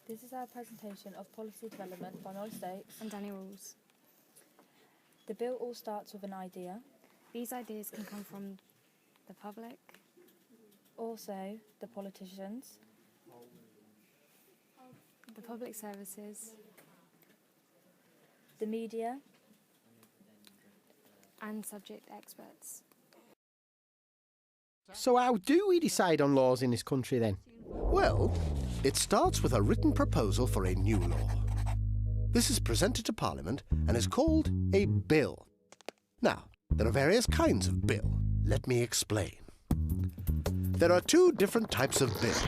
This is our presentation of policy development by Mollie and danni rules. The bill all starts with an idea. These ideas can come from the public, Also, the politicians, the public services, the media, and subject experts. So how do we decide on laws in this country then? Well, it starts with a written proposal for a new law. This is presented to Parliament and is called a bill. Now, there are various kinds of bill. Let me explain. There are two different types of bill: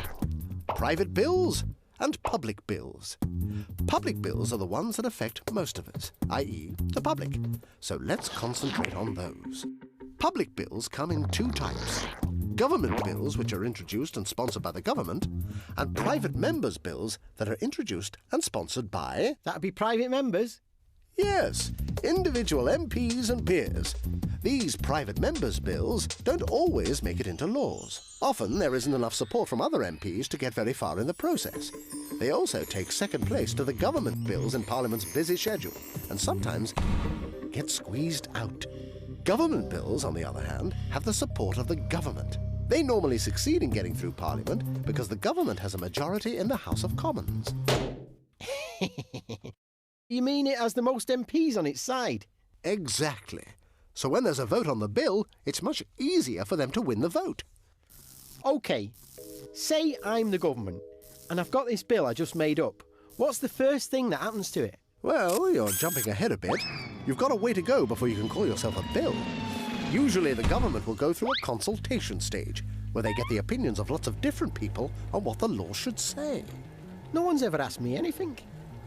private bills and public bills. Public bills are the ones that affect most of us, i.e. the public. So let's concentrate on those. Public bills come in two types: government bills, which are introduced and sponsored by the government, and private members' bills that are introduced and sponsored by... That'd be private members? Yes, individual MPs and peers. These private members' bills don't always make it into laws. Often there isn't enough support from other MPs to get very far in the process. They also take second place to the government bills in Parliament's busy schedule, and sometimes get squeezed out. Government bills, on the other hand, have the support of the government. They normally succeed in getting through Parliament because the government has a majority in the House of Commons. You mean it has the most MPs on its side? Exactly. So when there's a vote on the bill, it's much easier for them to win the vote. OK, say I'm the government and I've got this bill I just made up. What's the first thing that happens to it? Well, you're jumping ahead a bit. You've got a way to go before you can call yourself a bill. Usually the government will go through a consultation stage, where they get the opinions of lots of different people on what the law should say. No one's ever asked me anything.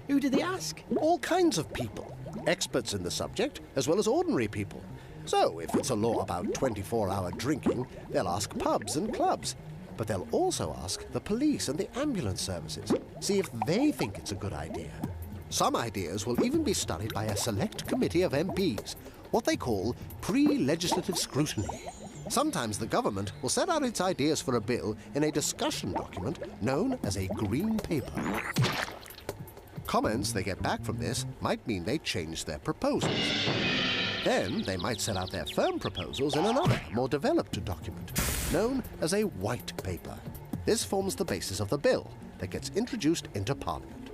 Who did they ask? All kinds of people. Experts in the subject, as well as ordinary people. So, if it's a law about 24-hour drinking, they'll ask pubs and clubs. But they'll also ask the police and the ambulance services, see if they think it's a good idea. Some ideas will even be studied by a select committee of MPs, what they call pre-legislative scrutiny. Sometimes the government will set out its ideas for a bill in a discussion document known as a green paper. Comments they get back from this might mean they change their proposals. Then they might set out their firm proposals in another, more developed document, known as a white paper. This forms the basis of the bill that gets introduced into Parliament.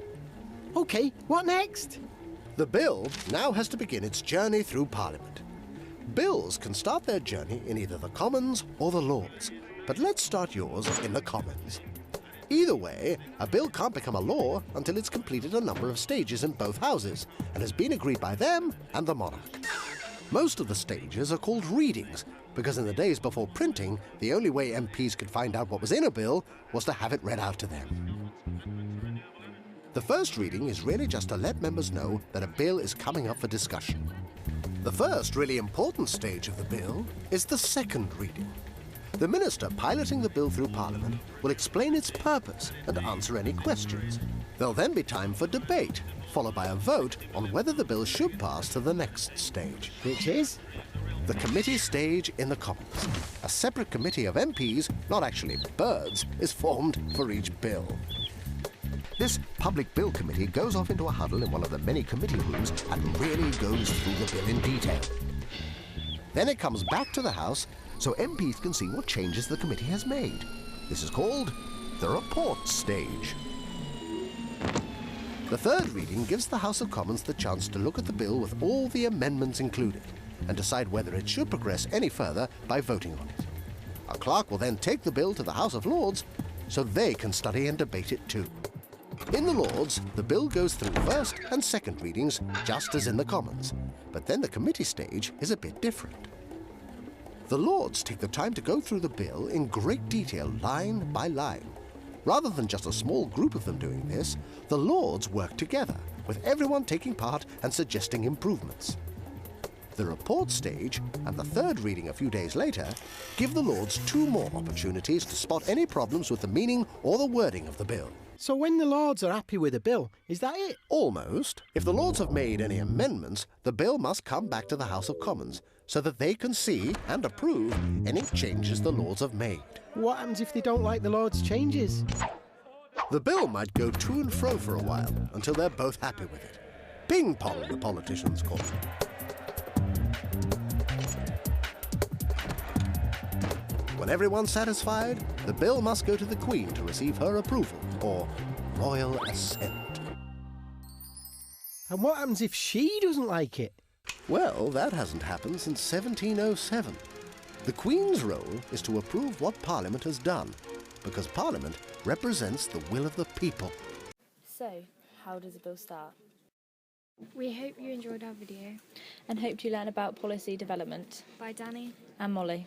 OK, what next? The bill now has to begin its journey through Parliament. Bills can start their journey in either the Commons or the Lords, but let's start yours in the Commons. Either way, a bill can't become a law until it's completed a number of stages in both houses and has been agreed by them and the monarch. Most of the stages are called readings, because in the days before printing, the only way MPs could find out what was in a bill was to have it read out to them. The first reading is really just to let members know that a bill is coming up for discussion. The first really important stage of the bill is the second reading. The minister piloting the bill through Parliament will explain its purpose and answer any questions. There'll then be time for debate, followed by a vote on whether the bill should pass to the next stage. Which is? The committee stage in the Commons. A separate committee of MPs, not actually birds, is formed for each bill. This Public Bill Committee goes off into a huddle in one of the many committee rooms and really goes through the bill in detail. Then it comes back to the House so MPs can see what changes the committee has made. This is called the report stage. The third reading gives the House of Commons the chance to look at the bill with all the amendments included and decide whether it should progress any further by voting on it. A clerk will then take the bill to the House of Lords so they can study and debate it too. In the Lords, the bill goes through first and second readings, just as in the Commons, but then the committee stage is a bit different. The Lords take the time to go through the bill in great detail, line by line. Rather than just a small group of them doing this, the Lords work together, with everyone taking part and suggesting improvements. The report stage and the third reading a few days later give the Lords two more opportunities to spot any problems with the meaning or the wording of the bill. So when the Lords are happy with the bill, is that it? Almost. If the Lords have made any amendments, the bill must come back to the House of Commons so that they can see and approve any changes the Lords have made. What happens if they don't like the Lords' changes? The bill might go to and fro for a while until they're both happy with it. Ping pong, the politicians call it. When everyone's satisfied, the bill must go to the Queen to receive her approval, or royal assent. And what happens if she doesn't like it? Well, that hasn't happened since 1707. The Queen's role is to approve what Parliament has done, because Parliament represents the will of the people. So, how does a bill start? We hope you enjoyed our video. And hope you learn about policy development. By Danny. And Molly.